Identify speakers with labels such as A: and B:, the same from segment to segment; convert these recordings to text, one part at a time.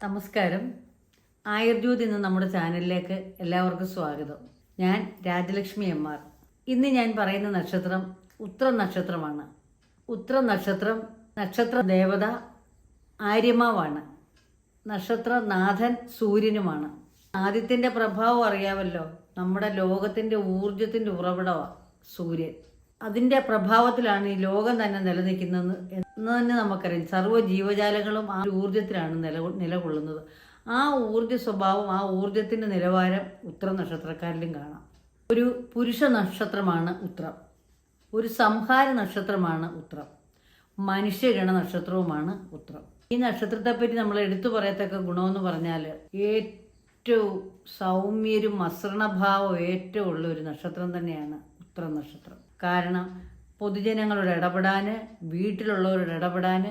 A: നമസ്കാരം. ആയുർജ്യോതി എന്ന നമ്മുടെ ചാനലിലേക്ക് എല്ലാവർക്കും സ്വാഗതം. ഞാൻ രാജലക്ഷ്മി എം.ആർ. ഇന്ന് ഞാൻ പറയുന്ന നക്ഷത്രം ഉത്ര നക്ഷത്രമാണ്. ഉത്ര നക്ഷത്രം നക്ഷത്ര ദേവത ആര്യമാവാണ്. നക്ഷത്രനാഥൻ സൂര്യനുമാണ്. ആദിത്യന്റെ പ്രഭാവം അറിയാമല്ലോ. നമ്മുടെ ലോകത്തിന്റെ ഊർജത്തിന്റെ ഉറവിടമാണ് സൂര്യൻ. അതിന്റെ പ്രഭാവത്തിലാണ് ഈ ലോകം തന്നെ നിലനിൽക്കുന്നത് എന്ന് തന്നെ നമുക്കറിയാം. സർവ്വ ജീവജാലങ്ങളും ആ ഊർജത്തിലാണ് നിലകൊള്ളുന്നത്. ആ ഊർജ സ്വഭാവം, ആ ഊർജത്തിന്റെ നിലവാരം ഉത്ര നക്ഷത്രക്കാരിലും കാണാം. ഒരു പുരുഷ നക്ഷത്രമാണ് ഉത്രം. ഒരു സംഹാര നക്ഷത്രമാണ് ഉത്രം. മനുഷ്യഗണ നക്ഷത്രവുമാണ് ഉത്രം. ഈ നക്ഷത്രത്തെപ്പറ്റി നമ്മൾ എടുത്തു പറയത്തക്ക ഗുണമെന്ന് പറഞ്ഞാൽ ഏറ്റവും സൗമ്യരും മസൃണഭാവം ഏറ്റവും ഉള്ള ഒരു നക്ഷത്രം തന്നെയാണ് ഉത്ര നക്ഷത്രം. കാരണം പൊതുജനങ്ങളോട് ഇടപെടാൻ, വീട്ടിലുള്ളവരോട് ഇടപെടാൻ,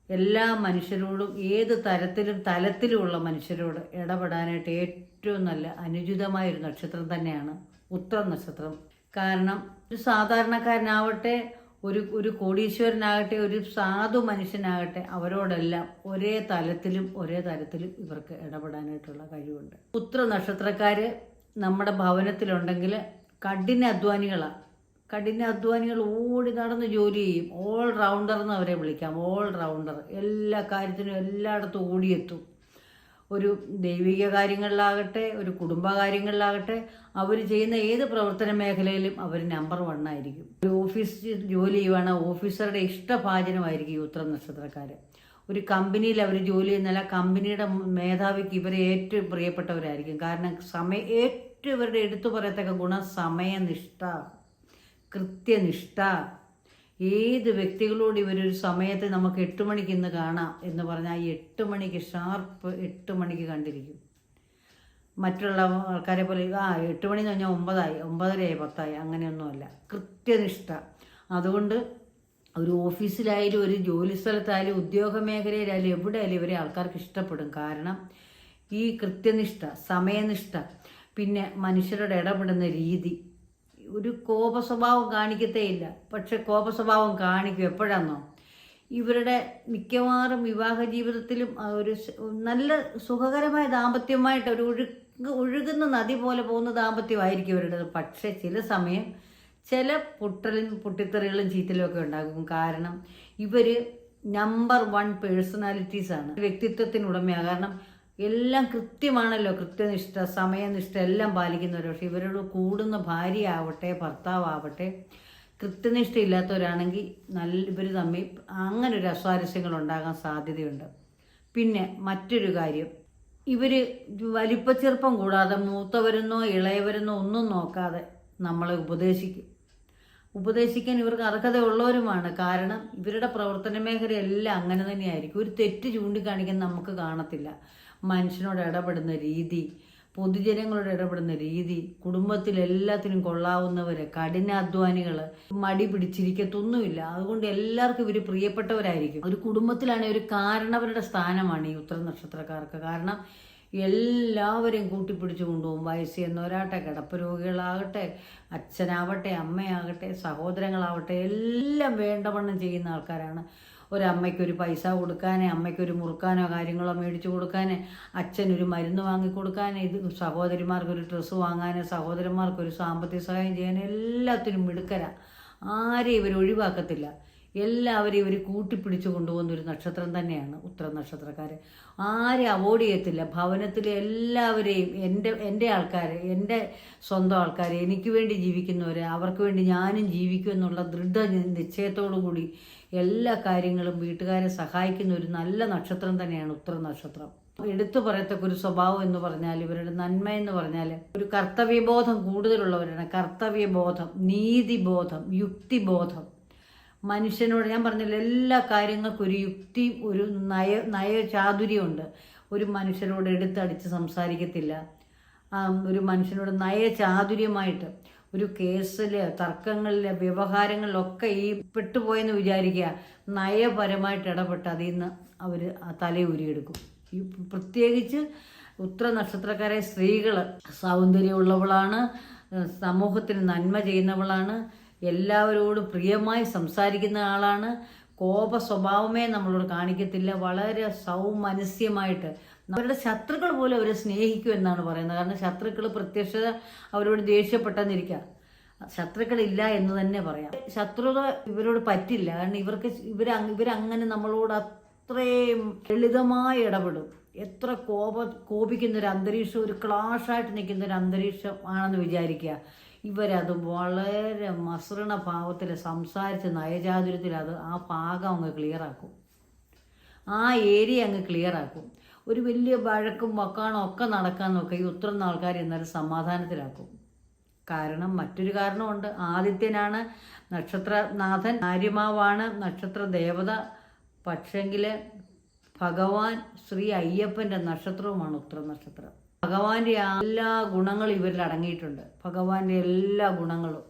A: എല്ലാ മനുഷ്യരോടും ഏത് തലത്തിലുമുള്ള മനുഷ്യരോട് ഇടപെടാനായിട്ട് ഏറ്റവും നല്ല അനുചിതമായൊരു നക്ഷത്രം തന്നെയാണ് ഉത്ര നക്ഷത്രം. കാരണം ഒരു സാധാരണക്കാരനാവട്ടെ, ഒരു കോടീശ്വരനാകട്ടെ, ഒരു സാധു മനുഷ്യനാകട്ടെ, അവരോടെല്ലാം ഒരേ തരത്തിലും ഇവർക്ക് ഇടപെടാനായിട്ടുള്ള കഴിവുണ്ട്. ഉത്ര നക്ഷത്രക്കാര് നമ്മുടെ ഭവനത്തിലുണ്ടെങ്കിൽ കഠിന അധ്വാനികൾ ഓടി നടന്ന് ജോലി ചെയ്യും. ഓൾ റൗണ്ടർ എന്ന് അവരെ വിളിക്കാം. ഓൾ റൗണ്ടർ, എല്ലാ കാര്യത്തിനും എല്ലായിടത്തും ഓടിയെത്തും. ഒരു ദൈവിക കാര്യങ്ങളിലാകട്ടെ, ഒരു കുടുംബകാര്യങ്ങളിലാകട്ടെ, അവർ ചെയ്യുന്ന ഏത് പ്രവർത്തന മേഖലയിലും അവർ നമ്പർ 1 ആയിരിക്കും. ഒരു ഓഫീസിൽ ജോലി ചെയ്യുവാണ്, ഓഫീസറുടെ ഇഷ്ടഭാജനമായിരിക്കും ഈ ഉത്ര നക്ഷത്രക്കാർ. ഒരു കമ്പനിയിൽ അവർ ജോലി ചെയ്യുന്ന കമ്പനിയുടെ മേധാവിക്ക് ഇവരെ ഏറ്റവും പ്രിയപ്പെട്ടവരായിരിക്കും. കാരണം ഏറ്റവും ഇവരുടെ എടുത്തു പറയത്തക്ക ഗുണം സമയനിഷ്ഠ, കൃത്യനിഷ്ഠ. ഏത് വ്യക്തികളോട് ഇവരൊരു സമയത്ത് നമുക്ക് 8 മണിക്ക് ഇന്ന് കാണാം എന്ന് പറഞ്ഞാൽ 8 മണിക്ക് ഷാർപ്പ് 8 മണിക്ക് കണ്ടിരിക്കും. മറ്റുള്ള ആൾക്കാരെ പോലെ 8 മണി എന്ന് പറഞ്ഞാൽ 9 ആയി, 9:30 10 അങ്ങനെയൊന്നുമല്ല. കൃത്യനിഷ്ഠ. അതുകൊണ്ട് ഒരു ഓഫീസിലായാലും ഒരു ജോലി സ്ഥലത്തായാലും ഉദ്യോഗ മേഖലയിലായാലും എവിടെയായാലും ഇവരെ ആൾക്കാർക്ക് ഇഷ്ടപ്പെടും. കാരണം ഈ കൃത്യനിഷ്ഠ, സമയനിഷ്ഠ, പിന്നെ മനുഷ്യരോട് ഇടപെടുന്ന രീതി. ഒരു കോപ സ്വഭാവം കാണിക്കത്തേയില്ല, പക്ഷെ കോപ സ്വഭാവം കാണിക്കും. എപ്പോഴാണെന്നോ, ഇവരുടെ മിക്കവാറും വിവാഹ ജീവിതത്തിലും ഒരു നല്ല സുഖകരമായ ദാമ്പത്യമായിട്ട് ഒരു ഒഴുകുന്ന നദി പോലെ പോകുന്ന ദാമ്പത്യമായിരിക്കും ഇവരുടേത്. പക്ഷെ ചില സമയം ചില പൊട്ടിത്തെറികളും ചീത്തലും ഒക്കെ ഉണ്ടാകും. കാരണം ഇവർ നമ്പർ 1 പേഴ്സണാലിറ്റീസാണ്, വ്യക്തിത്വത്തിനുടമയാണ്. കാരണം എല്ലാം കൃത്യമാണല്ലോ, കൃത്യനിഷ്ഠ, സമയനിഷ്ഠ എല്ലാം പാലിക്കുന്നവർ. പക്ഷെ ഇവരോട് കൂടുന്ന ഭാര്യ ആവട്ടെ, ഭർത്താവട്ടെ, കൃത്യനിഷ്ഠ ഇല്ലാത്തവരാണെങ്കിൽ ഇവർ തമ്മിൽ അങ്ങനെ ഒരു അസ്വാരസ്യങ്ങൾ ഉണ്ടാകാൻ സാധ്യതയുണ്ട്. പിന്നെ മറ്റൊരു കാര്യം, ഇവർ വലിപ്പച്ചെറുപ്പം കൂടാതെ മൂത്തവരെന്നോ ഇളയവരെന്നോ ഒന്നും നോക്കാതെ നമ്മളെ ഉപദേശിക്കാൻ ഇവർക്ക് അർഹതയുള്ളവരുമാണ്. കാരണം ഇവരുടെ പ്രവർത്തന മേഖലയെല്ലാം അങ്ങനെ തന്നെയായിരിക്കും. ഒരു തെറ്റ് ചൂണ്ടിക്കാണിക്കാൻ നമുക്ക് കാണത്തില്ല. മനുഷ്യനോട് ഇടപെടുന്ന രീതി, പൊതുജനങ്ങളോട് ഇടപെടുന്ന രീതി, കുടുംബത്തിലെല്ലാത്തിനും കൊള്ളാവുന്നവർ, കഠിനാധ്വാനികൾ, മടി പിടിച്ചിരിക്കത്തൊന്നുമില്ല. അതുകൊണ്ട് എല്ലാവർക്കും ഇവർ പ്രിയപ്പെട്ടവരായിരിക്കും. ഒരു കുടുംബത്തിലാണെങ്കിൽ ഒരു കാരണവരുടെ സ്ഥാനമാണ് ഈ ഉത്തര നക്ഷത്രക്കാർക്ക്. കാരണം എല്ലാവരെയും കൂട്ടിപ്പിടിച്ചു കൊണ്ടുപോകും. വയസ്സ് എന്നവരാകട്ടെ, കിടപ്പ് രോഗികളാകട്ടെ, അച്ഛനാവട്ടെ, അമ്മയാകട്ടെ, സഹോദരങ്ങളാവട്ടെ, എല്ലാം വേണ്ടവണ്ണം ചെയ്യുന്ന ആൾക്കാരാണ്. ഒരമ്മയ്ക്കൊരു പൈസ കൊടുക്കാൻ, അമ്മയ്ക്കൊരു മുറുക്കാനോ കാര്യങ്ങളോ മേടിച്ചു കൊടുക്കാൻ, അച്ഛനൊരു മരുന്ന് വാങ്ങിക്കൊടുക്കാൻ, സഹോദരിമാർക്കൊരു ഡ്രസ്സ് വാങ്ങാൻ, സഹോദരന്മാർക്കൊരു സാമ്പത്തിക സഹായം ചെയ്യാൻ, എല്ലാത്തിനും മിടുക്കരാ. ആരെയും ഇവർ ഒഴിവാക്കത്തില്ല. എല്ലാവരെയും ഇവർ കൂട്ടിപ്പിടിച്ചു കൊണ്ടുപോകുന്ന ഒരു നക്ഷത്രം തന്നെയാണ് ഉത്തര നക്ഷത്രക്കാർ. ആരെയും അവോയ്ഡ് ചെയ്യത്തില്ല. ഭവനത്തിലെ എല്ലാവരെയും എൻ്റെ ആൾക്കാർ, എൻ്റെ സ്വന്തം ആൾക്കാർ, എനിക്ക് വേണ്ടി ജീവിക്കുന്നവർ, അവർക്ക് വേണ്ടി ഞാനും ജീവിക്കും എന്നുള്ള നിശ്ചയത്തോടു കൂടി എല്ലാ കാര്യങ്ങളും വീട്ടുകാരെ സഹായിക്കുന്ന ഒരു നല്ല നക്ഷത്രം തന്നെയാണ് ഉത്തര നക്ഷത്രം. എടുത്തു പറയത്തക്ക ഒരു സ്വഭാവം എന്ന് പറഞ്ഞാൽ, ഇവരുടെ നന്മ എന്ന് പറഞ്ഞാൽ ഒരു കർത്തവ്യബോധം കൂടുതലുള്ളവരാണ്. കർത്തവ്യബോധം, നീതിബോധം, യുക്തിബോധം. മനുഷ്യനോട് ഞാൻ പറഞ്ഞില്ല, എല്ലാ കാര്യങ്ങൾക്കും ഒരു യുക്തിയും ഒരു നയചാതുര്യമുണ്ട്. ഒരു മനുഷ്യനോട് എടുത്തടിച്ച് സംസാരിക്കത്തില്ല. ഒരു മനുഷ്യനോട് നയചാതുര്യമായിട്ട് ഒരു കേസിൽ, തർക്കങ്ങളിൽ, വ്യവഹാരങ്ങളിലൊക്കെ ഈ പെട്ടുപോയെന്ന് വിചാരിക്കുക, നയപരമായിട്ട് ഇടപെട്ട് അതിൽ നിന്ന് അവർ തലയൂരിയെടുക്കും. ഈ പ്രത്യേകിച്ച് ഉത്തര നക്ഷത്രക്കാരെ സ്ത്രീകൾ സൗന്ദര്യമുള്ളവളാണ്, സമൂഹത്തിന് നന്മ ചെയ്യുന്നവളാണ്, എല്ലാവരോടും പ്രിയമായി സംസാരിക്കുന്ന ആളാണ്, കോപ സ്വഭാവമേ നമ്മളോട് കാണിക്കത്തില്ല. വളരെ സൗമനസ്യമായിട്ട് അവരുടെ ശത്രുക്കൾ പോലും അവരെ സ്നേഹിക്കും എന്നാണ് പറയുന്നത്. കാരണം ശത്രുക്കൾ പ്രത്യക്ഷത അവരോട് ദേഷ്യപ്പെട്ടെന്നിരിക്കുക, ശത്രുക്കളില്ല എന്ന് തന്നെ പറയാം. ശത്രുത ഇവരോട് പറ്റില്ല. കാരണം ഇവരങ്ങനെ നമ്മളോട് അത്രയും ലളിതമായി ഇടപെടും. എത്ര കോപിക്കുന്ന ഒരു അന്തരീക്ഷം, ഒരു ക്ലാഷായിട്ട് നിൽക്കുന്ന ഒരു അന്തരീക്ഷം ആണെന്ന് വിചാരിക്കുക. ഇവരത് വളരെ മസൃണ ഭാവത്തിൽ സംസാരിച്ച് നയചാതുര്യത്തിൽ ആ ഭാഗം അങ്ങ് ക്ലിയറാക്കും, ആ ഏരിയ അങ്ങ് ക്ലിയറാക്കും. ഒരു വലിയ വഴക്കും വക്കാണോ ഒക്കെ നടക്കാൻ നോക്കുക, ഈ ഉത്തരം ആൾക്കാർ എന്നാലും സമാധാനത്തിലാക്കും. കാരണം മറ്റൊരു കാരണമുണ്ട്. ആദിത്യനാണ് നക്ഷത്രനാഥൻ, ആര്യമാവാണ് നക്ഷത്ര ദേവത. പക്ഷെങ്കിൽ ഭഗവാൻ ശ്രീ അയ്യപ്പൻ്റെ നക്ഷത്രവുമാണ് ഉത്തര നക്ഷത്രം. ഭഗവാന്റെ എല്ലാ ഗുണങ്ങളും ഇവരിൽ അടങ്ങിയിട്ടുണ്ട്, ഭഗവാന്റെ എല്ലാ ഗുണങ്ങളും.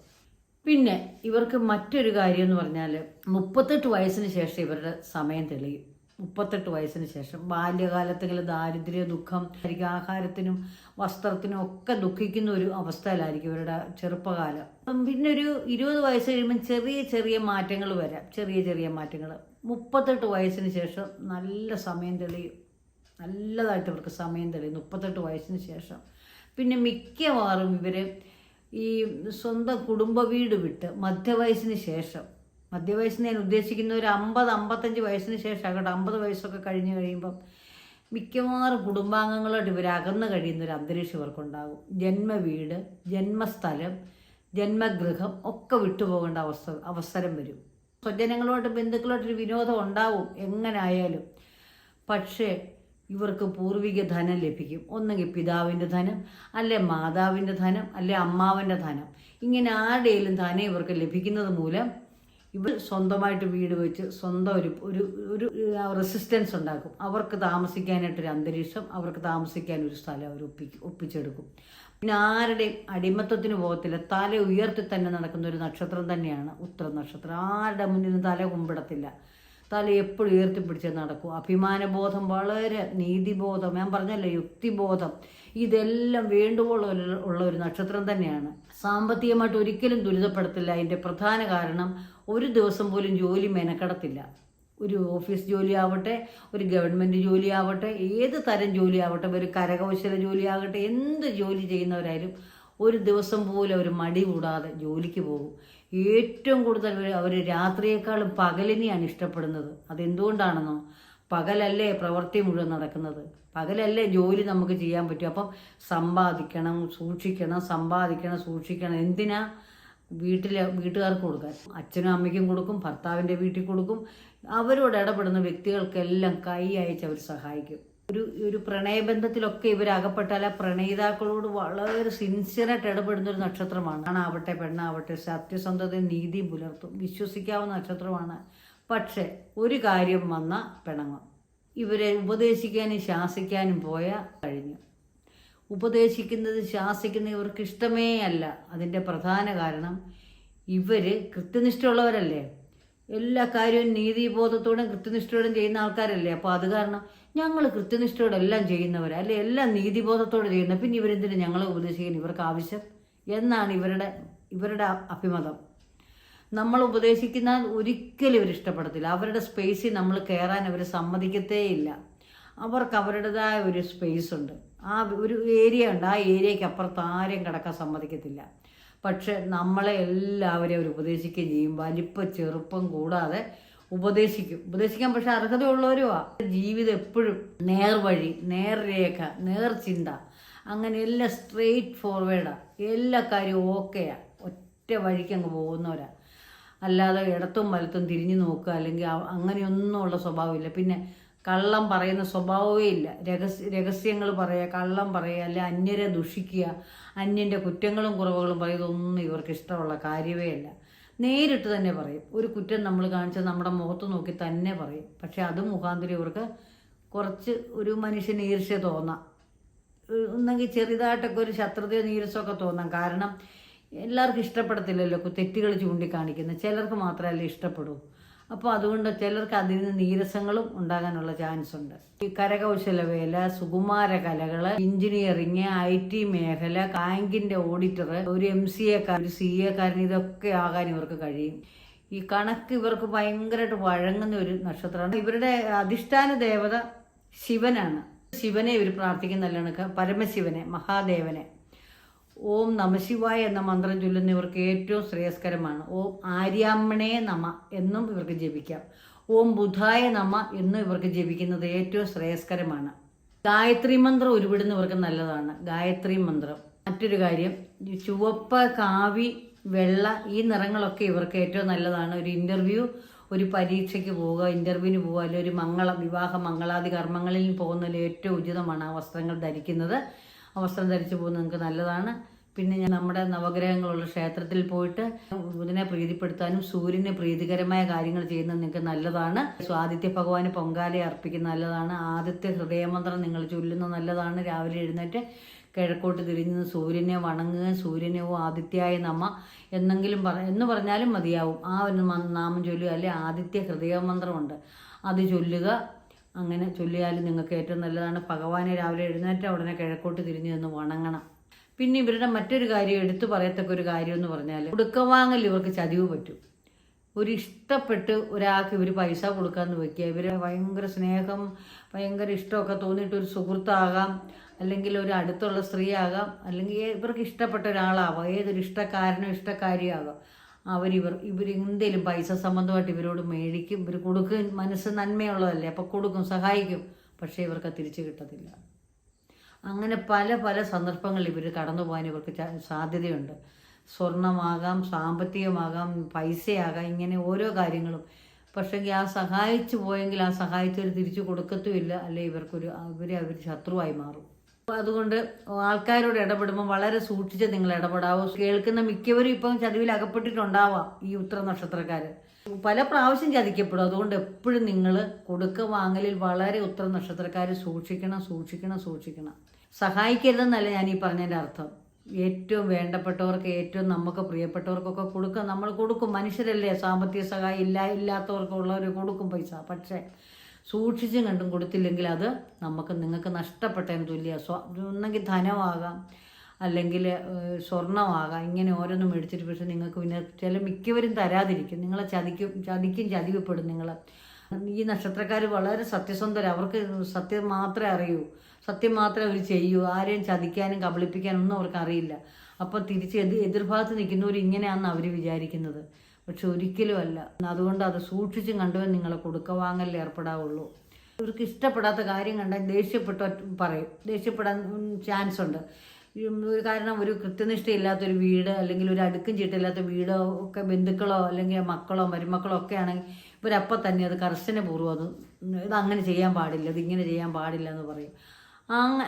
A: പിന്നെ ഇവർക്ക് മറ്റൊരു കാര്യം എന്ന് പറഞ്ഞാൽ 38 വയസ്സിന് ശേഷം ഇവരുടെ സമയം തെളിയും. 38 വയസ്സിന് ശേഷം ബാല്യകാലത്തെങ്കിലും ദാരിദ്ര്യ ദുഃഖം ആയിരിക്കും, ആഹാരത്തിനും വസ്ത്രത്തിനും ഒക്കെ ദുഃഖിക്കുന്ന ഒരു അവസ്ഥയിലായിരിക്കും ഇവരുടെ ചെറുപ്പകാലം. പിന്നെ ഒരു 20 വയസ്സ് കഴിയുമ്പം ചെറിയ ചെറിയ മാറ്റങ്ങൾ വരാം, ചെറിയ ചെറിയ മാറ്റങ്ങൾ. 38 വയസ്സിന് ശേഷം നല്ല സമയം തെളിയും, നല്ലതായിട്ട് ഇവർക്ക് സമയം തെളിയും 38 വയസ്സിന് ശേഷം. പിന്നെ മിക്കവാറും ഇവർ ഈ സ്വന്തം കുടുംബ വീട് വിട്ട് മധ്യവയസ്സിന് ശേഷം, മധ്യവയസ്സിന് ഞാൻ ഉദ്ദേശിക്കുന്ന ഒരു 50-55 വയസ്സിന് ശേഷം ആകട്ടെ, 50 വയസ്സൊക്കെ കഴിഞ്ഞ് കഴിയുമ്പം മിക്കവാറും കുടുംബാംഗങ്ങളോട് ഇവർ അകന്ന് കഴിയുന്ന ഒരു അന്തരീക്ഷം ഇവർക്കുണ്ടാകും. ജന്മവീട്, ജന്മസ്ഥലം, ജന്മഗൃഹം ഒക്കെ വിട്ടുപോകേണ്ട അവസരം വരും. സ്വജനങ്ങളോട്ട് ബന്ധുക്കളോട്ടൊരു വിനോദം ഉണ്ടാവും എങ്ങനെ ആയാലും. പക്ഷേ ഇവർക്ക് പൂർവിക ധനം ലഭിക്കും. ഒന്നെങ്കിൽ പിതാവിൻ്റെ ധനം, അല്ലെ മാതാവിൻ്റെ ധനം, അല്ലെ അമ്മാവൻ്റെ ധനം. ഇങ്ങനെ ആരുടെയും ധനം ഇവർക്ക് ലഭിക്കുന്നത് മൂലം ഇവർ സ്വന്തമായിട്ട് വീട് വെച്ച് സ്വന്തം ഒരു റെസിസ്റ്റൻസ് ഉണ്ടാക്കും. അവർക്ക് താമസിക്കാനായിട്ടൊരു അന്തരീക്ഷം, അവർക്ക് താമസിക്കാൻ ഒരു സ്ഥലം അവർ ഒപ്പിച്ചെടുക്കും. പിന്നെ ആരുടെയും അടിമത്തത്തിന് പോകത്തില്ല. തല ഉയർത്തി തന്നെ നടക്കുന്ന ഒരു നക്ഷത്രം തന്നെയാണ് ഉത്തര നക്ഷത്രം. ആരുടെ മുന്നിലും തല കുമ്പിടത്തില്ല, തല എപ്പോഴും ഉയർത്തിപ്പിടിച്ച് നടക്കും. അഭിമാനബോധം, വളരെ നീതിബോധം, ഞാൻ പറഞ്ഞല്ലോ യുക്തിബോധം, ഇതെല്ലാം വേണ്ടുവോളം ഉള്ള ഒരു നക്ഷത്രം തന്നെയാണ്. സാമ്പത്തികമായിട്ട് ഒരിക്കലും ദുരിതപ്പെടുത്തില്ല. അതിൻ്റെ പ്രധാന കാരണം ഒരു ദിവസം പോലും ജോലി മെനക്കെടത്തില്ല. ഒരു ഓഫീസ് ജോലി ആവട്ടെ, ഒരു ഗവൺമെൻറ് ജോലി ആവട്ടെ, ഏത് തരം ജോലി ആവട്ടെ, ഒരു കരകൗശല ജോലി ആകട്ടെ, എന്ത് ജോലി ചെയ്യുന്നവരായാലും ഒരു ദിവസം പോലും അവർ മടി കൂടാതെ ജോലിക്ക് പോകും. ഏറ്റവും കൂടുതൽ അവർ രാത്രിയേക്കാളും പകലിനെയാണ് ഇഷ്ടപ്പെടുന്നത്. അതെന്തുകൊണ്ടാണെന്നോ, പകലല്ലേ പ്രവൃത്തി മുഴുവൻ നടക്കുന്നത്, പകലല്ലേ ജോലി നമുക്ക് ചെയ്യാൻ പറ്റും. അപ്പം സമ്പാദിക്കണം, സൂക്ഷിക്കണം, സമ്പാദിക്കണം, സൂക്ഷിക്കണം. എന്തിനാ? വീട്ടുകാർക്ക് കൊടുക്കാൻ, അച്ഛനും അമ്മയ്ക്കും കൊടുക്കും, ഭർത്താവിൻ്റെ വീട്ടിൽ കൊടുക്കും. അവരോട് ഇടപെടുന്ന വ്യക്തികൾക്കെല്ലാം കൈ അയച്ച് അവർ സഹായിക്കും. ഒരു പ്രണയബന്ധത്തിലൊക്കെ ഇവരകപ്പെട്ടാൽ ആ പ്രണയിതാക്കളോട് വളരെ സിൻസിയറായിട്ട് ഇടപെടുന്ന ഒരു നക്ഷത്രമാണ്. ആണാവട്ടെ പെണ്ണാവട്ടെ സത്യസന്ധതയും നീതിയും പുലർത്തും, വിശ്വസിക്കാവുന്ന നക്ഷത്രമാണ്. പക്ഷേ ഒരു കാര്യം വന്ന പിണങ്ങും. ഇവരെ ഉപദേശിക്കാനും ശാസിക്കാനും പോയാൽ കഴിഞ്ഞു. ഉപദേശിക്കുന്നത് ശാസിക്കുന്നത് ഇവർക്ക് ഇഷ്ടമേ അല്ല. അതിൻ്റെ പ്രധാന കാരണം ഇവർ കൃത്യനിഷ്ഠയുള്ളവരല്ലേ, എല്ലാ കാര്യവും നീതിബോധത്തോടും കൃത്യനിഷ്ഠയോടും ചെയ്യുന്ന ആൾക്കാരല്ലേ. അപ്പോൾ അത് കാരണം ഞങ്ങൾ കൃത്യനിഷ്ഠയോടെ എല്ലാം ചെയ്യുന്നവരാ, അല്ലെ എല്ലാം നീതിബോധത്തോടെ ചെയ്യുന്ന, പിന്നെ ഇവരെന്തിനും ഞങ്ങളെ ഉപദേശിക്കാൻ ഇവർക്ക് ആവശ്യം എന്നാണ് ഇവരുടെ അഭിമതം. നമ്മൾ ഉപദേശിക്കുന്ന ഒരിക്കലും ഇവർ ഇഷ്ടപ്പെടത്തില്ല. അവരുടെ സ്പേസിൽ നമ്മൾ കയറാൻ അവർ സമ്മതിക്കത്തേയില്ല. അവർക്ക് അവരുടേതായ ഒരു സ്പേസ് ഉണ്ട്, ആ ഒരു ഏരിയ ഉണ്ട്. ആ ഏരിയയ്ക്ക് അപ്പുറത്ത് ആരെയും കിടക്കാൻ സമ്മതിക്കത്തില്ല. പക്ഷെ നമ്മളെ എല്ലാവരെയും അവർ ഉപദേശിക്കുകയും ചെയ്യും. വലിപ്പ ചെറുപ്പം കൂടാതെ ഉപദേശിക്കാൻ പക്ഷെ അർഹതയുള്ളവരുമാ. ജീവിതം എപ്പോഴും നേർവഴി, നേർരേഖ, നേർചിന്ത, അങ്ങനെ എല്ലാം സ്ട്രെയിറ്റ് ഫോർവേഡാ. എല്ലാ കാര്യവും ഓക്കെയാ, ഒറ്റ വഴിക്ക് അങ്ങ് പോകുന്നവരാ. അല്ലാതെ ഇടത്തും വലത്തും തിരിഞ്ഞു നോക്കുക അല്ലെങ്കിൽ അങ്ങനെയൊന്നും ഉള്ള സ്വഭാവമില്ല. പിന്നെ കള്ളം പറയുന്ന സ്വഭാവമേ ഇല്ല. രഹസ്യങ്ങൾ പറയുക, കള്ളം പറയുക, അല്ലെ അന്യരെ ദുഷിക്കുക, അന്യൻ്റെ കുറ്റങ്ങളും കുറവുകളും പറയുന്നതൊന്നും ഇവർക്ക് ഇഷ്ടമുള്ള കാര്യമേ അല്ല. നേരിട്ട് തന്നെ പറയും. ഒരു കുറ്റം നമ്മൾ കാണിച്ചാൽ നമ്മുടെ മുഖത്ത് നോക്കി തന്നെ പറയും. പക്ഷെ അത് മുഖാന്തരം ഇവർക്ക് കുറച്ച് ഒരു മനുഷ്യന് ഈർഷ്യ തോന്നാം, ഒന്നെങ്കിൽ ചെറുതായിട്ടൊക്കെ ഒരു ശത്രുതയോ നീരസമൊക്കെ തോന്നാം. കാരണം എല്ലാവർക്കും ഇഷ്ടപ്പെടത്തില്ലല്ലോ തെറ്റുകൾ ചൂണ്ടിക്കാണിക്കുന്നത്, ചിലർക്ക് മാത്രമല്ലേ ഇഷ്ടപ്പെടൂ. അപ്പോൾ അതുകൊണ്ട് ചിലർക്ക് അതിൽ നിന്ന് നീരസങ്ങളും ഉണ്ടാകാനുള്ള ചാൻസ് ഉണ്ട്. ഈ കരകൗശല വേല, സുകുമാര കലകൾ, എഞ്ചിനീയറിങ്, IT മേഖല, ബാങ്കിൻ്റെ ഓഡിറ്റർ, ഒരു MCA ഒരു CA ഇതൊക്കെ ആകാൻ ഇവർക്ക് കഴിയും. ഈ കണക്ക് ഇവർക്ക് ഭയങ്കരമായിട്ട് വഴങ്ങുന്ന ഒരു നക്ഷത്രമാണ്. ഇവരുടെ അധിഷ്ഠാന ദേവത ശിവനാണ്. ശിവനെ ഇവർ പ്രാർത്ഥിക്കുന്നല്ലാണ്, പരമശിവനെ, മഹാദേവനെ. ഓം നമശിവായ എന്ന മന്ത്രം ചൊല്ലുന്നവർക്ക് ഏറ്റവും ശ്രേയസ്കരമാണ്. ഓം ആര്യാമ്മണേ നമ എന്നും ഇവർക്ക് ജപിക്കാം. ഓം ബുധായ നമ എന്നും ഇവർക്ക് ജപിക്കുന്നത് ഏറ്റവും ശ്രേയസ്കരമാണ്. ഗായത്രി മന്ത്രം ഉരുവിടുന്നവർക്ക് നല്ലതാണ്. ഗായത്രി മന്ത്രം. മറ്റൊരു കാര്യം, ചുവപ്പ്, കാവി, വെള്ള ഈ നിറങ്ങളൊക്കെ ഇവർക്ക് ഏറ്റവും നല്ലതാണ്. ഒരു ഇൻ്റർവ്യൂ, ഒരു പരീക്ഷയ്ക്ക് പോവുക, ഇൻ്റർവ്യൂവിന് പോവുക, അല്ലെങ്കിൽ ഒരു വിവാഹ മംഗളാദി കർമ്മങ്ങളിൽ പോകുന്നതിൽ ഏറ്റവും ഉചിതമാണ് ആ വസ്ത്രങ്ങൾ ധരിക്കുന്നത്. ആ വസ്ത്രം ധരിച്ചു പോകുന്നത് നിങ്ങൾക്ക് നല്ലതാണ്. പിന്നെ നമ്മുടെ നവഗ്രഹങ്ങളുള്ള ക്ഷേത്രത്തിൽ പോയിട്ട് ബുധനെ പ്രീതിപ്പെടുത്താനും സൂര്യനെ പ്രീതികരമായ കാര്യങ്ങൾ ചെയ്യുന്നത് നിങ്ങൾക്ക് നല്ലതാണ്. ആദിത്യ ഭഗവാന് പൊങ്കാല അർപ്പിക്കുന്നത് നല്ലതാണ്. ആദിത്യ ഹൃദയമന്ത്രം നിങ്ങൾ ചൊല്ലുന്നത് നല്ലതാണ്. രാവിലെ എഴുന്നേറ്റ് കിഴക്കോട്ട് തിരിഞ്ഞ് സൂര്യനെ വണങ്ങുക. സൂര്യനെ ഓ ആദിത്യായ നമ എന്ന് പറഞ്ഞാലും മതിയാവും. ആ ഒരു നാമം ചൊല്ലുക. അല്ലെ ആദിത്യ ഹൃദയമന്ത്രമുണ്ട്, അത് ചൊല്ലുക. അങ്ങനെ ചൊല്ലിയാലും നിങ്ങൾക്ക് ഏറ്റവും നല്ലതാണ്. ഭഗവാനെ രാവിലെ എഴുന്നേറ്റ ഉടനെ കിഴക്കോട്ട് തിരിഞ്ഞ് നിന്ന് വണങ്ങണം. പിന്നെ ഇവരുടെ മറ്റൊരു കാര്യം, എടുത്തു പറയത്തക്ക ഒരു കാര്യം എന്ന് പറഞ്ഞാൽ, കൊടുക്കവാങ്ങൽ ഇവർക്ക് ചതിവ് പറ്റും. ഒരു ഇഷ്ടപ്പെട്ട് ഒരാൾക്ക് ഇവർ പൈസ കൊടുക്കാമെന്ന് വയ്ക്കുക. ഇവരെ ഭയങ്കര സ്നേഹം, ഭയങ്കര ഇഷ്ടമൊക്കെ തോന്നിയിട്ട് ഒരു സുഹൃത്താകാം, അല്ലെങ്കിൽ ഒരു അടുത്തുള്ള സ്ത്രീ ആകാം, അല്ലെങ്കിൽ ഇവർക്ക് ഇഷ്ടപ്പെട്ട ഒരാളാവാം, ഏതൊരു ഇഷ്ടക്കാരനോ ഇഷ്ടക്കാരിയാകാം. ഇവർ എന്തെങ്കിലും പൈസ സംബന്ധമായിട്ട് ഇവരോട് മേടിക്കും. ഇവർ കൊടുക്കും. മനസ്സ് നന്മയുള്ളതല്ലേ, അപ്പോൾ കൊടുക്കും, സഹായിക്കും. പക്ഷേ ഇവർക്ക് തിരിച്ചു കിട്ടത്തില്ല. അങ്ങനെ പല പല സന്ദർഭങ്ങളിൽ ഇവർ കടന്നു പോകാൻ ഇവർക്ക് സാധ്യതയുണ്ട്. സ്വർണമാകാം, സാമ്പത്തികമാകാം, പൈസയാകാം, ഇങ്ങനെ ഓരോ കാര്യങ്ങളും. പക്ഷേ ആ സഹായിച്ചു പോയെങ്കിൽ ആ സഹായിച്ചവർ തിരിച്ചു കൊടുക്കത്തുമില്ല, അല്ലെ അവർ ശത്രുവായി മാറും. അതുകൊണ്ട് ആൾക്കാരോട് ഇടപെടുമ്പോൾ വളരെ സൂക്ഷിച്ച് നിങ്ങൾ ഇടപെടാവൂ. കേൾക്കുന്ന മിക്കവരും ഇപ്പം ചതിവിൽ അകപ്പെട്ടിട്ടുണ്ടാവാം. ഈ ഉത്തര നക്ഷത്രക്കാർ പല പ്രാവശ്യം ചതിക്കപ്പെടും. അതുകൊണ്ട് എപ്പോഴും നിങ്ങൾ കൊടുക്ക വാങ്ങലിൽ വളരെ ഉത്തര നക്ഷത്രക്കാർ സൂക്ഷിക്കണം. സഹായിക്കരുതെന്നല്ല ഞാൻ ഈ പറഞ്ഞതിൻ്റെ അർത്ഥം. ഏറ്റവും വേണ്ടപ്പെട്ടവർക്ക്, ഏറ്റവും നമുക്ക് പ്രിയപ്പെട്ടവർക്കൊക്കെ കൊടുക്കുക. നമ്മൾ കൊടുക്കും, മനുഷ്യരല്ലേ. സാമ്പത്തിക സഹായം ഇല്ലാത്തവർക്കുള്ളവർ കൊടുക്കും പൈസ. പക്ഷേ സൂക്ഷിച്ചും കണ്ടും കൊടുത്തില്ലെങ്കിൽ അത് നിങ്ങൾക്ക് നഷ്ടപ്പെട്ടതിന് തുല്യ. ഒന്നെങ്കിൽ ധനമാകാം, അല്ലെങ്കിൽ സ്വർണമാകാം. ഇങ്ങനെ ഓരോന്നും മേടിച്ചിട്ട് പക്ഷേ നിങ്ങൾക്ക് പിന്നെ മിക്കവരും തരാതിരിക്കും. നിങ്ങളെ ചതിക്കപ്പെടും. ഈ നക്ഷത്രക്കാർ വളരെ സത്യസന്ധര. അവർക്ക് സത്യം മാത്രമേ അറിയൂ, സത്യം മാത്രമേ അവർ ചെയ്യൂ. ആരെയും ചതിക്കാനും കബളിപ്പിക്കാനും ഒന്നും അവർക്ക് അറിയില്ല. അപ്പോൾ തിരിച്ച് എതിർഭാഗത്ത് നിൽക്കുന്നവർ ഇങ്ങനെയാണെന്ന് അവർ വിചാരിക്കുന്നത്. പക്ഷെ ഒരിക്കലും അല്ല. അതുകൊണ്ട് അത് സൂക്ഷിച്ചും കണ്ടുവേ നിങ്ങളെ കൊടുക്കവാങ്ങലിൽ ഏർപ്പെടാവുള്ളൂ. ഇവർക്ക് ഇഷ്ടപ്പെടാത്ത കാര്യം കണ്ടാൽ ദേഷ്യപ്പെടാൻ ചാൻസ് ഉണ്ട്. കാരണം ഒരു കൃത്യനിഷ്ഠയില്ലാത്തൊരു വീട്, അല്ലെങ്കിൽ ഒരു അടുക്കും ചിട്ടില്ലാത്ത വീടോ ഒക്കെ ബന്ധുക്കളോ അല്ലെങ്കിൽ മക്കളോ മരുമക്കളോ ഒക്കെ ആണെങ്കിൽ ഇവരപ്പം തന്നെ അത് കർശനപൂർവ്വം ഇതങ്ങനെ ചെയ്യാൻ പാടില്ല, ഇതിങ്ങനെ ചെയ്യാൻ പാടില്ല എന്ന് പറയും.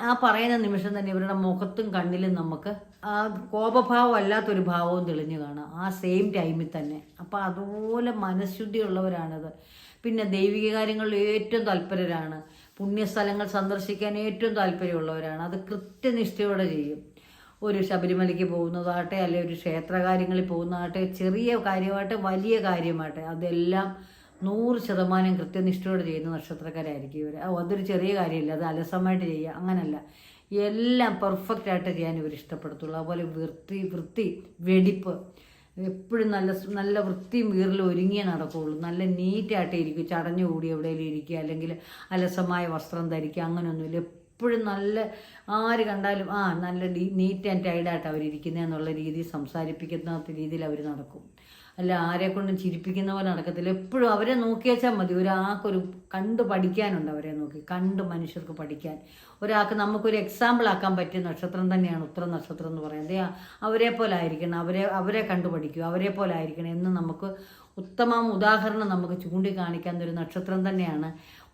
A: ആ പറയുന്ന നിമിഷം തന്നെ ഇവരുടെ മുഖത്തും കണ്ണിലും നമുക്ക് ആ കോപഭാവം അല്ലാത്തൊരു ഭാവവും തെളിഞ്ഞു കാണാം ആ സെയിം ടൈമിൽ തന്നെ. അപ്പോൾ അതുപോലെ മനഃശുദ്ധിയുള്ളവരാണിത്. പിന്നെ ദൈവിക കാര്യങ്ങളിൽ ഏറ്റവും തൽപരരാണ്. പുണ്യസ്ഥലങ്ങൾ സന്ദർശിക്കാൻ ഏറ്റവും താല്പര്യമുള്ളവരാണ്. അത് കൃത്യനിഷ്ഠയോടെ ചെയ്യും. ഒരു ശബരിമലയ്ക്ക് പോകുന്നതാകട്ടെ, അല്ലെങ്കിൽ ഒരു ക്ഷേത്രകാര്യങ്ങളിൽ പോകുന്നതാകട്ടെ, ചെറിയ കാര്യമാകട്ടെ വലിയ കാര്യമാകട്ടെ, അതെല്ലാം 100% കൃത്യനിഷ്ഠയോടെ ചെയ്യുന്ന നക്ഷത്രക്കാരായിരിക്കും ഇവർ. അതൊരു ചെറിയ കാര്യമില്ല, അത് അലസമായിട്ട് ചെയ്യുക, അങ്ങനല്ല. എല്ലാം പെർഫെക്റ്റായിട്ട് ചെയ്യാൻ ഇവർ ഇഷ്ടപ്പെടുത്തുള്ളൂ. അതുപോലെ വൃത്തി വെടിപ്പ്, എപ്പോഴും നല്ല വൃത്തിയും വീറിലും ഒരുങ്ങിയേ നടക്കുകയുള്ളൂ. നല്ല നീറ്റായിട്ട് ഇരിക്കും. ചടഞ്ഞു കൂടി എവിടെയെങ്കിലും ഇരിക്കുക, അല്ലെങ്കിൽ അലസമായ വസ്ത്രം ധരിക്കുക, അങ്ങനെയൊന്നുമില്ല. എപ്പോഴും ആര് കണ്ടാലും നല്ല നീറ്റ് ആൻഡ് ടൈഡായിട്ട് അവരിയ്ക്കുന്നതെന്നുള്ള രീതിയിൽ സംസാരിപ്പിക്കുന്ന രീതിയിൽ അവർ നടക്കും. അല്ല ആരെക്കൊണ്ടും ചിരിപ്പിക്കുന്ന പോലെ നടക്കത്തില്ല. എപ്പോഴും അവരെ നോക്കിയാച്ചാൽ മതി. ഒരാൾക്കൊരു കണ്ടു പഠിക്കാനുണ്ട്. അവരെ നോക്കി കണ്ട് മനുഷ്യർക്ക് പഠിക്കാൻ. ഒരാൾക്ക് നമുക്കൊരു എക്സാമ്പിൾ ആക്കാൻ പറ്റിയ നക്ഷത്രം തന്നെയാണ് ഉത്തര നക്ഷത്രം എന്ന് പറയുന്നത്. അവരെ പോലെ ആയിരിക്കണം, അവരെ കണ്ടു പഠിക്കുക, അവരെ പോലെ ആയിരിക്കണം എന്ന് നമുക്ക് ഉദാഹരണം നമുക്ക് ചൂണ്ടിക്കാണിക്കാവുന്ന ഒരു നക്ഷത്രം തന്നെയാണ്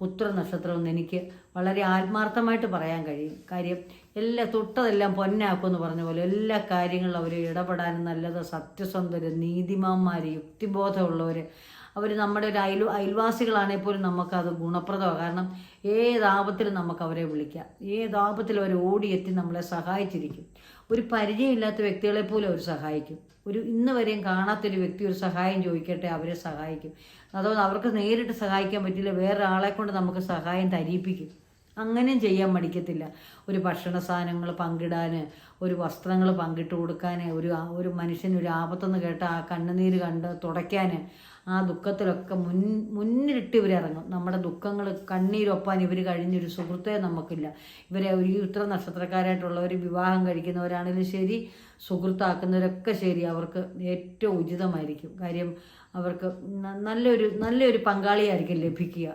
A: ഉത്തര നക്ഷത്രം എന്ന് എനിക്ക് വളരെ ആത്മാർത്ഥമായിട്ട് പറയാൻ കഴിയും. കാര്യം തൊട്ടതെല്ലാം പൊന്നാക്കുമെന്ന് പറഞ്ഞ പോലെ എല്ലാ കാര്യങ്ങളിലും അവർ ഇടപെടാനും നല്ലത്, സത്യസന്ധര്, നീതിമാന്മാർ, യുക്തിബോധമുള്ളവർ. അവർ നമ്മുടെ ഒരു അയൽവാസികളാണെങ്കിൽ പോലും നമുക്കത് ഗുണപ്രദമാണ്. കാരണം ഏതാപത്തിലും നമുക്ക് അവരെ വിളിക്കാം, ഏതാപത്തിലും അവർ ഓടിയെത്തി നമ്മളെ സഹായിച്ചിരിക്കും. ഒരു പരിചയമില്ലാത്ത വ്യക്തികളെ പോലും അവർ സഹായിക്കും. ഇന്ന് വരെയും കാണാത്തൊരു വ്യക്തി ഒരു സഹായം ചോദിക്കട്ടെ, അവരെ സഹായിക്കും. അതുകൊണ്ട് അവർക്ക് നേരിട്ട് സഹായിക്കാൻ പറ്റില്ല, വേറെ ആളെ കൊണ്ട് നമുക്ക് സഹായം തരിപ്പിക്കും. അങ്ങനെയും ചെയ്യാൻ മടിക്കത്തില്ല. ഒരു ഭക്ഷണ സാധനങ്ങൾ പങ്കിടാൻ, ഒരു വസ്ത്രങ്ങൾ പങ്കിട്ട് കൊടുക്കാൻ, ഒരു മനുഷ്യന് ഒരു ആപത്തെന്ന് കേട്ട ആ കണ്ണുനീര് കണ്ട് തുടയ്ക്കാൻ, ആ ദുഃഖത്തിലൊക്കെ മുന്നിലിട്ട് ഇവരിറങ്ങും. നമ്മുടെ ദുഃഖങ്ങൾ കണ്ണീരൊപ്പാൻ ഇവർ കഴിഞ്ഞൊരു സുഹൃത്തേ നമുക്കില്ല. ഇവരെ ഒരു ഉത്തര നക്ഷത്രക്കാരായിട്ടുള്ളവർ വിവാഹം കഴിക്കുന്നവരാണെങ്കിലും ശരി, സുഹൃത്താക്കുന്നവരൊക്കെ ശരി, അവർക്ക് ഏറ്റവും ഉചിതമായിരിക്കും. കാര്യം അവർക്ക് നല്ലൊരു പങ്കാളിയായിരിക്കും ലഭിക്കുക.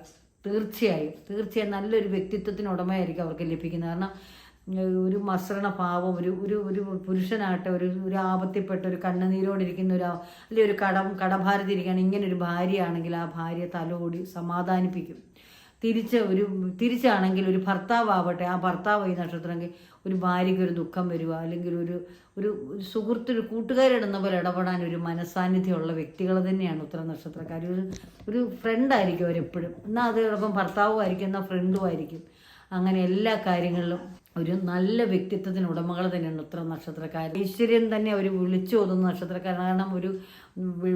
A: തീർച്ചയായും നല്ലൊരു വ്യക്തിത്വത്തിന് ഉടമയായിരിക്കും അവർക്ക് ലഭിക്കുന്നത്. കാരണം ഒരു മസൃണ ഭാവം, ഒരു പുരുഷനാകട്ടെ ഒരു ആപത്തിൽപ്പെട്ട ഒരു കണ്ണുനീരോടിരിക്കുന്ന അല്ലെങ്കിൽ ഒരു കടഭാരത്തിരിക്കുകയാണ് ഇങ്ങനെ ഒരു ഭാര്യയാണെങ്കിൽ ആ ഭാര്യ തലോടി സമാധാനിപ്പിക്കും. തിരിച്ചാണെങ്കിൽ ഒരു ഭർത്താവട്ടെ, ആ ഭർത്താവ് ഈ നക്ഷത്രമെങ്കിൽ ഒരു ഭാര്യയ്ക്ക് ഒരു ദുഃഖം വരിക, അല്ലെങ്കിൽ ഒരു സുഹൃത്ത് കൂട്ടുകാരിടുന്ന പോലെ ഇടപെടാൻ ഒരു മനസ്സാന്നിധ്യമുള്ള വ്യക്തികൾ തന്നെയാണ് ഉത്തര നക്ഷത്രക്കാർ. ഒരു ഫ്രണ്ടായിരിക്കും അവരെപ്പോഴും. എന്നാൽ അതോടൊപ്പം ഭർത്താവും ആയിരിക്കും, എന്നാൽ ഫ്രണ്ടും ആയിരിക്കും. അങ്ങനെ എല്ലാ കാര്യങ്ങളിലും ഒരു നല്ല വ്യക്തിത്വത്തിന് ഉടമകൾ തന്നെയാണ് ഉത്തര നക്ഷത്രക്കാർ. ഐശ്വര്യം തന്നെ അവർ വിളിച്ചു ഓതുന്ന നക്ഷത്രക്കാരാണ്. കാരണം ഒരു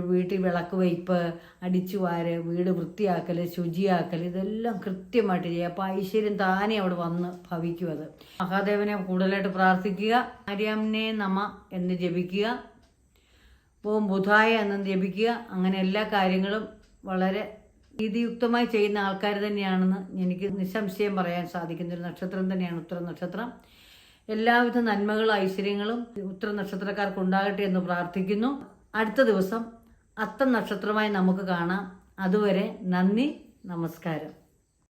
A: വീട്ടിൽ വിളക്ക് വയ്പ്പ്, അടിച്ചുവാര്, വീട് വൃത്തിയാക്കൽ, ശുചിയാക്കൽ, ഇതെല്ലാം കൃത്യമായിട്ട് ചെയ്യുക. അപ്പോൾ ഐശ്വര്യം താനേ അവിടെ വന്ന് ഭവിക്കും. അത് മഹാദേവനെ കൂടുതലായിട്ട് പ്രാർത്ഥിക്കുക, ആര്യാമ്നെ നമ എന്ന് ജപിക്കുക, ഓം ബുധായ എന്ന് ജപിക്കുക. അങ്ങനെ എല്ലാ കാര്യങ്ങളും വളരെ നീതിയുക്തമായി ചെയ്യുന്ന ആൾക്കാർ തന്നെയാണെന്ന് എനിക്ക് നിസ്സംശയം പറയാൻ സാധിക്കുന്ന ഒരു നക്ഷത്രം തന്നെയാണ് ഉത്തര നക്ഷത്രം. എല്ലാവിധ നന്മകളും ഐശ്വര്യങ്ങളും ഉത്തര നക്ഷത്രക്കാർക്ക് ഉണ്ടാകട്ടെ എന്ന് പ്രാർത്ഥിക്കുന്നു. അടുത്ത ദിവസം അത്തം നക്ഷത്രമായി നമുക്ക് കാണാം. അതുവരെ നന്ദി, നമസ്കാരം.